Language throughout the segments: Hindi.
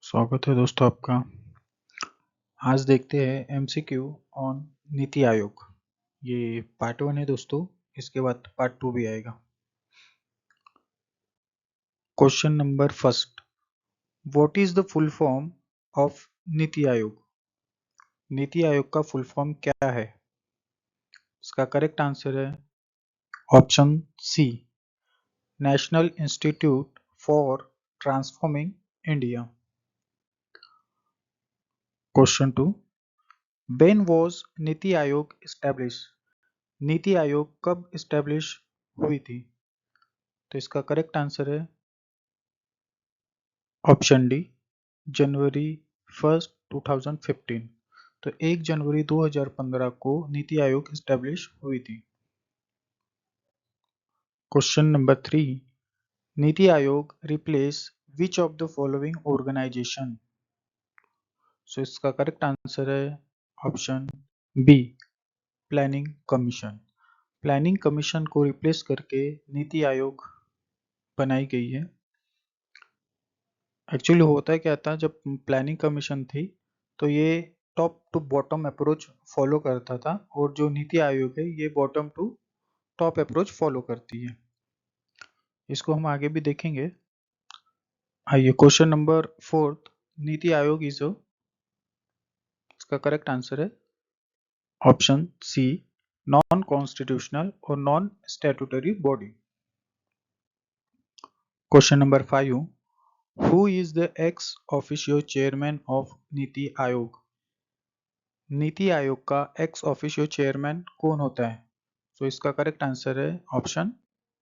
स्वागत है दोस्तों आपका। आज देखते हैं एमसीक्यू ऑन नीति आयोग। ये पार्ट 1 है दोस्तों, इसके बाद पार्ट 2 भी आएगा। Question number first, what is the full form of नीति आयोग? नीति आयोग का फुल फॉर्म क्या है? इसका करेक्ट आंसर है option C, National Institute for Transforming India. Question 2, when was NITI Aayog establish? NITI Aayog कब एस्टैब्लिश हुई थी? तो इसका करेक्ट आंसर है ऑप्शन डी, जनवरी 1 2015। तो 1 जनवरी 2015 को नीति आयोग एस्टैब्लिश हुई थी। Question number 3, Niti Aayog replace which of the following organisation? So इसका करेक्ट आंसर है option B, planning commission. Planning commission को रिप्लेस करके नीति आयोग बनाई गई है। एक्चुअली होता क्या था, जब प्लानिंग कमीशन थी तो ये top to bottom approach follow करता था, और जो नीति आयोग है ये bottom to top approach follow करती है। इसको हम आगे भी देखेंगे। आइए question number 4, NITI Aayog is a, इसका करेक्ट आंसर है ऑप्शन सी, नॉन कॉन्स्टिट्यूशनल और non statutory body. Question number 5, who is the ex officio chairman of नीति आयोग? नीति आयोग का एक्स ऑफिशियो चेयरमैन कौन होता है? तो इसका करेक्ट आंसर है option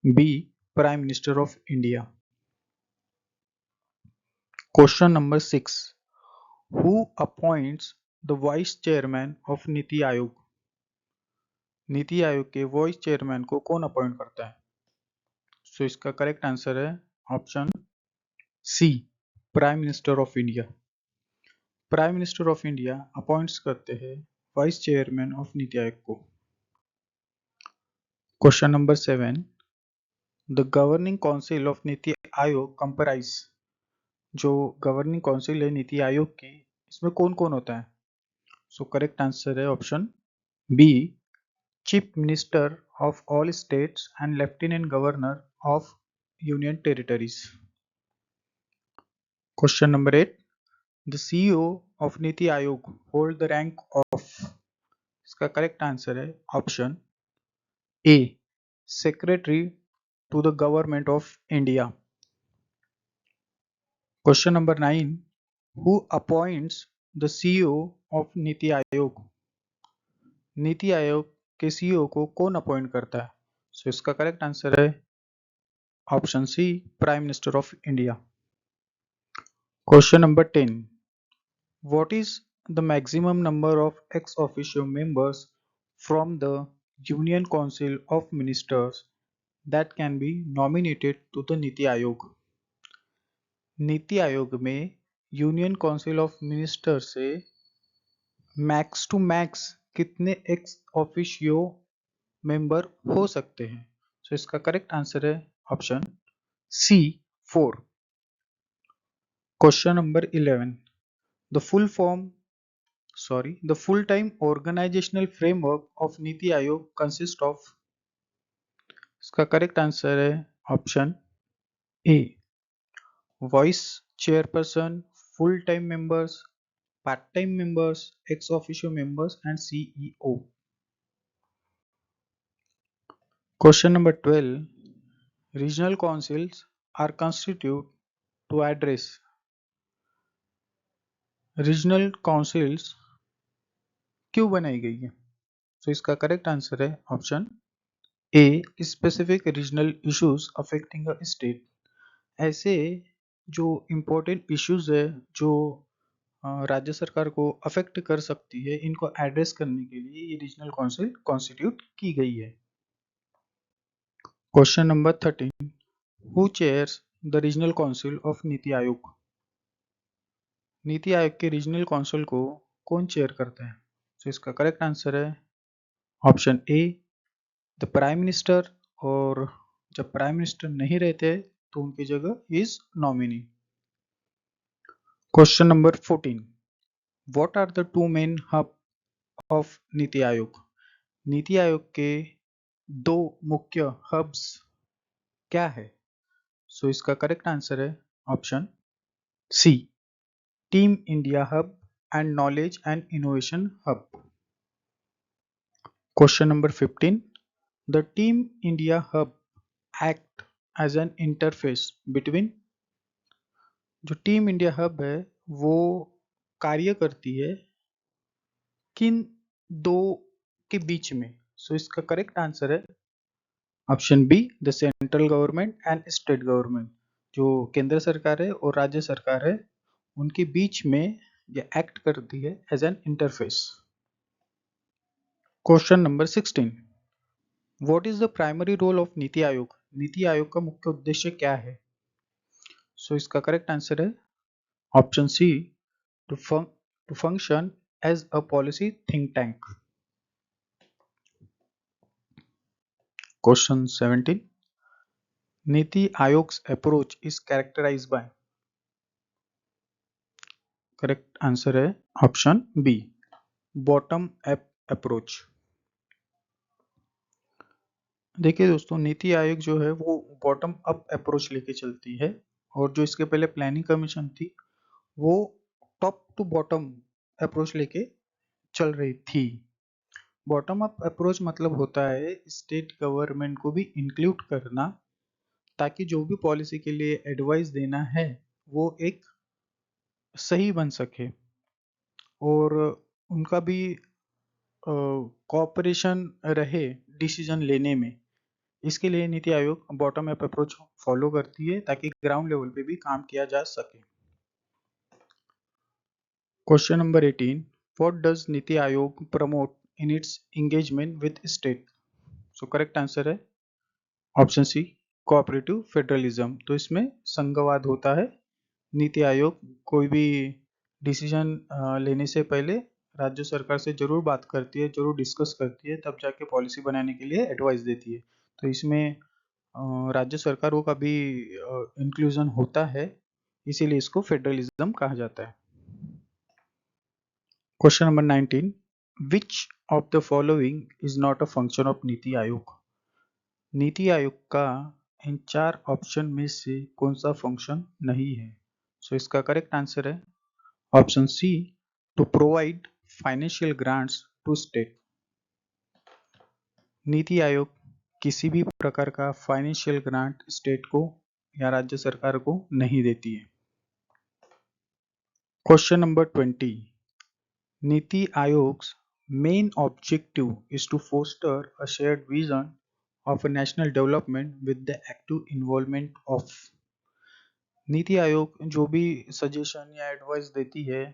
B, prime minister of India. Question number 6, who appoints the vice chairman of नीति आयोग? नीति आयोग के वाइस चेयरमैन को कौन अपॉइंट करता है? सो इसका करेक्ट आंसर है option C, prime minister of India. Prime minister of India appoints करते हैं वाइस चेयरमैन ऑफ नीति आयोग को। Question number 7, the governing council of नीति आयोग कंप्राइज, जो गवर्निंग काउंसिल है नीति आयोग की, इसमें कौन कौन होता है? सो करेक्ट आंसर है option B, chief minister of all states and lieutenant governor of union territories. Question number 8, the CEO of नीति Aayog hold the rank of? इसका करेक्ट आंसर है option A, secretary to the government of India. Question number 9, who appoints the CEO of नीति आयोग? नीति आयोग के सीईओ को कौन अपॉइंट करता है? सो इसका करेक्ट आंसर है option C, prime minister of India. Question number 10, what is the maximum number of ex officio members from the union council of ministers that can be nominated to the NITI Aayog? NITI Aayog में यूनियन काउंसिल ऑफ मिनिस्टर से मैक्स टू मैक्स कितने एक्स ऑफिशियो मेंबर हो सकते हैं? सो इसका करेक्ट आंसर है option C, 4। Question number 11, the full form the full time organizational framework of नीति आयोग कंसिस्ट ऑफ? इसका करेक्ट आंसर है option A, vice chairperson, full time members, part time members, ex officio members and CEO. Question number 12, regional councils are constitute to address? Regional councils क्यों बनाई गई है? तो इसका करेक्ट आंसर है option A, specific regional issues affecting a state. ऐसे जो इम्पोर्टेंट इश्यूज है जो राज्य सरकार को अफेक्ट कर सकती है, इनको एड्रेस करने के लिए ये रीजनल काउंसिल कॉन्स्टिट्यूट की गई है। Question number 13, who chairs the regional council of नीति आयोग? नीति आयोग के रीजनल काउंसिल को कौन चेयर करता है? तो इसका करेक्ट आंसर है option A, the prime minister. और जब प्राइम मिनिस्टर नहीं रहते तो उनकी जगह is nominee. Question number 14. What are the two main hub of नीति आयोग? नीति आयोग के दो मुख्य हब्स क्या है? सो इसका करेक्ट आंसर है option C, team India hub and knowledge and innovation hub. Question number 15. The team India hub act as an interface between. जो टीम इंडिया हब है वो कार्य करती है किन दो के बीच में? सो इसका करेक्ट आंसर है option B, the central government and state government. जो केंद्र सरकार है और राज्य सरकार है उनके बीच में ये एक्ट करती है as an interface. Question number 16. What is the primary role of नीति आयोग? नीति आयोग का मुख्य उद्देश्य क्या है? सो इसका करेक्ट आंसर है option C, to function as a policy think tank. Question 17. Niti आयोग's approach is characterized by. Correct answer है option B, bottom up approach. देखिए दोस्तों, नीति आयोग जो है वो बॉटम अप अप्रोच लेके चलती है और जो इसके पहले प्लानिंग कमीशन थी वो टॉप टू बॉटम अप्रोच लेके चल रही थी. बॉटम अप अप्रोच मतलब होता है स्टेट गवर्नमेंट को भी इंक्लूड करना ताकि जो भी पॉलिसी के लिए एडवाइस देना है वो एक सही बन सके और उनका भी कोऑपरेशन रहे डिसीजन लेने में. इसके लिए NITI Aayog bottom up approach follow करती है ताकि ग्राउंड लेवल पे भी काम किया जा सके. Question number 18. What does NITI Aayog promote in its engagement with state? So correct answer है ऑप्शन सी, कोऑपरेटिव फेडरलिज्म. तो इसमें संघवाद होता है. नीति आयोग कोई भी डिसीजन लेने से पहले राज्य सरकार से जरूर बात करती है, जरूर डिस्कस करती है, तब जाके पॉलिसी बनाने के लिए एडवाइस देती है. तो इसमें राज्य सरकारों का भी इंक्लूजन होता है, इसीलिए इसको फेडरलिज्म कहा जाता है. Question number 19. Which of the following is not a function of नीति आयोग? नीति आयोग का इन चार ऑप्शन में से कौन सा फंक्शन नहीं है? सो इसका करेक्ट आंसर है option C, to provide financial grants to state. NITI Aayog किसी भी प्रकार का फाइनेंशियल ग्रांट स्टेट को या राज्य सरकार को नहीं देती है. Question number 20. नीति आयोग's main objective is to foster a shared vision of a national development with the active involvement of. NITI Aayog जो भी सजेशन या एडवाइस देती है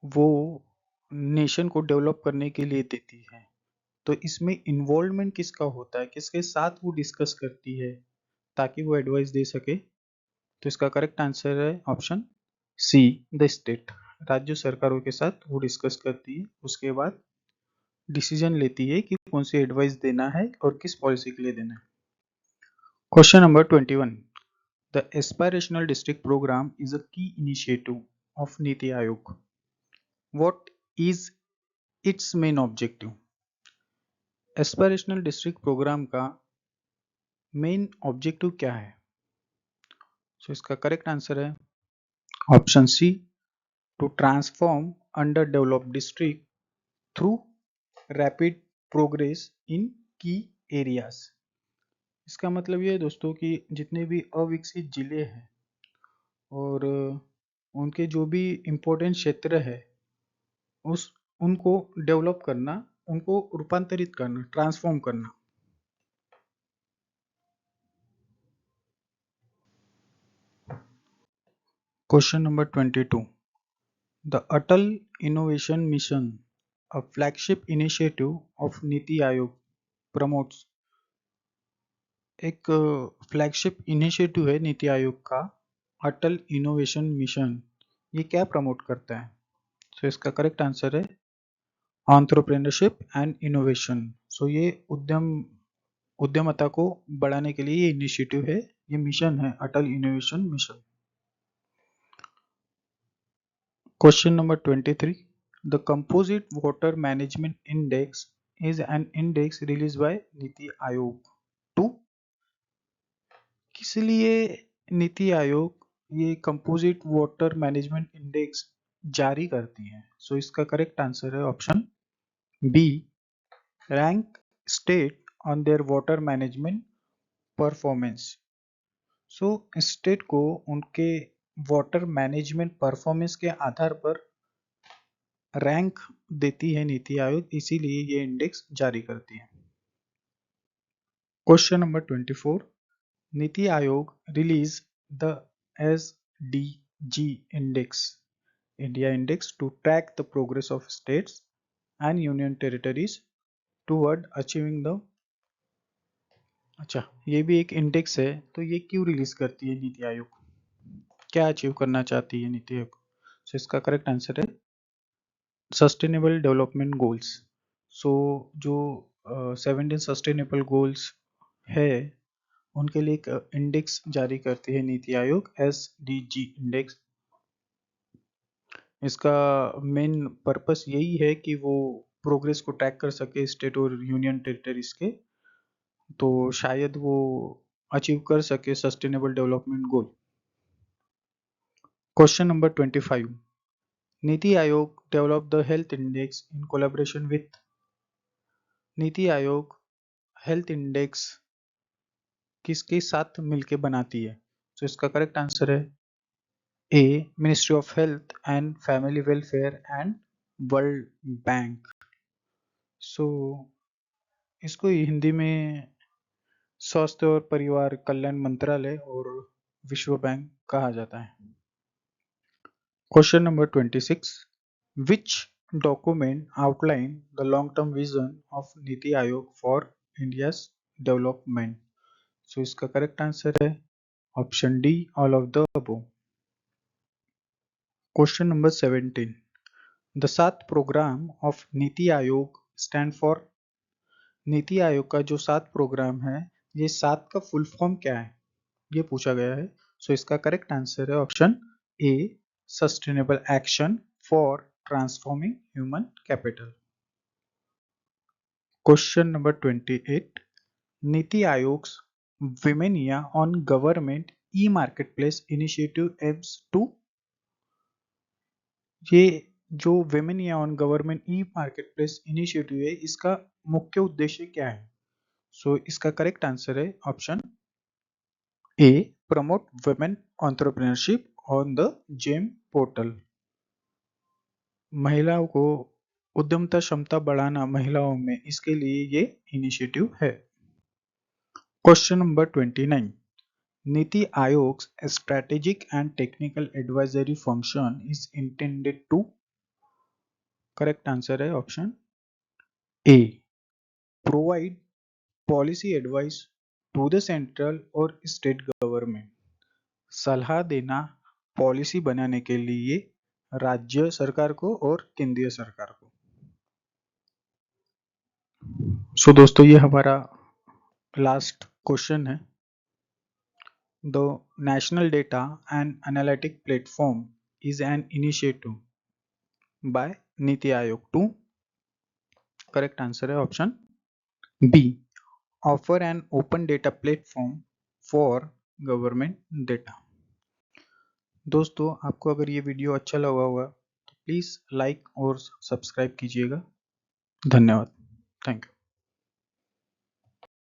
वो नेशन को डेवलप करने के लिए देती है. तो इसमें इन्वॉल्वमेंट किसका होता है, किसके साथ वो डिस्कस करती है ताकि वो एडवाइस दे सके? तो इसका करेक्ट आंसर है ऑप्शन सी, द स्टेट. राज्य सरकारों के साथ वो डिस्कस करती है, उसके बाद डिसीजन लेती है कि कौन सी एडवाइस देना है और किस पॉलिसी के लिए देना है. Question number 21. The aspirational district programme is a key initiative of नीति Aayog. What is its main objective? Aspirational district programme का मेन ऑब्जेक्टिव क्या है? सो इसका करेक्ट आंसर है option C, to transform under developed district through rapid progress in key areas. इसका मतलब ये है दोस्तों कि जितने भी अविकसित जिले हैं और उनके जो भी इम्पोर्टेंट क्षेत्र है उनको डेवलप करना, उनको रूपांतरित करना, ट्रांसफॉर्म करना. Question number 22. The Atal innovation mission, a flagship initiative of NITI Aayog, promotes. एक फ्लैगशिप इनिशिएटिव है नीति आयोग का, अटल इनोवेशन मिशन. ये क्या प्रमोट करता है? सो इसका करेक्ट आंसर है एंटरप्रेन्योरशिप एंड इनोवेशन. सो ये उद्यमता को बढ़ाने के लिए ये इनिशिएटिव है, ये मिशन है अटल innovation mission. Question number 23. The Composite Water Management Index is an index released by NITI Aayog to किस लिए नीति आयोग ये कंपोजिट वाटर मैनेजमेंट इंडेक्स जारी करती है? सो इसका करेक्ट आंसर है option B, rank state on their water management performance. So state को उनके वाटर मैनेजमेंट परफॉर्मेंस के आधार पर रैंक देती है नीति आयोग, इसीलिए ये इंडेक्स जारी करती है। Question number 24. NITI Aayog release the SDG index, India index, to track the progress of states and union territories toward achieving the। अच्छा, ये भी एक इंडेक्स है, तो ये क्यों रिलीज करती है नीति आयोग? क्या अचीव करना चाहती है नीति आयोग? सो इसका करेक्ट आंसर है सस्टेनेबल डेवलपमेंट गोल्स। सो जो 17 सस्टेनेबल गोल्स है उनके लिए एक इंडेक्स जारी करती है नीति आयोग, SDG इंडेक्स। इसका मेन पर्पस यही है कि वो प्रोग्रेस को ट्रैक कर सके स्टेट और यूनियन टेरिटरीज के, तो शायद वो अचीव कर सके sustainable development goal. Question number 25. NITI Aayog develop the health index in collaboration with. NITI Aayog health index किसके साथ मिलके बनाती है? तो इसका करेक्ट आंसर है A, Ministry of Health and Family Welfare and World Bank. So इसको हिंदी में स्वास्थ्य और परिवार कल्याण मंत्रालय और विश्व बैंक कहा जाता है। Question number 26. Which document outline the long term vision of नीति Aayog for India's development? So इसका करेक्ट आंसर है option D, all of the above. Question number 17. The 7 programme of नीति आयोग स्टैंड फॉर। नीति आयोग का जो 7 प्रोग्राम है, ये 7 का फुल फॉर्म क्या है, ये पूछा गया है। सो इसका करेक्ट आंसर है option A, sustainable action for transforming human capital. Question number 28. Niti Aayog's women India on government e marketplace initiative aims to. ये जो women India on government e marketplace initiative है, इसका मुख्य उद्देश्य क्या है? सो इसका करेक्ट आंसर है option A, promote women entrepreneurship on the GeM portal. महिलाओं को उद्यमता क्षमता बढ़ाना महिलाओं में, इसके लिए ये इनिशिएटिव है। Question number 29. Niti Aayog strategic and technical advisory function is intended to. Correct answer है option A, provide policy advice to the central और स्टेट गवर्नमेंट। सलाह देना पॉलिसी बनाने के लिए राज्य सरकार को और केंद्रीय सरकार को। सो दोस्तों, ये हमारा लास्ट क्वेश्चन है। The national data and analytic platform is an initiative by NITI Aayog to. Correct answer है option B, offer an open data platform for government data. दोस्तों, आपको अगर ये वीडियो अच्छा लगा होगा तो प्लीज़ लाइक और सब्सक्राइब कीजिएगा। धन्यवाद। Thank you.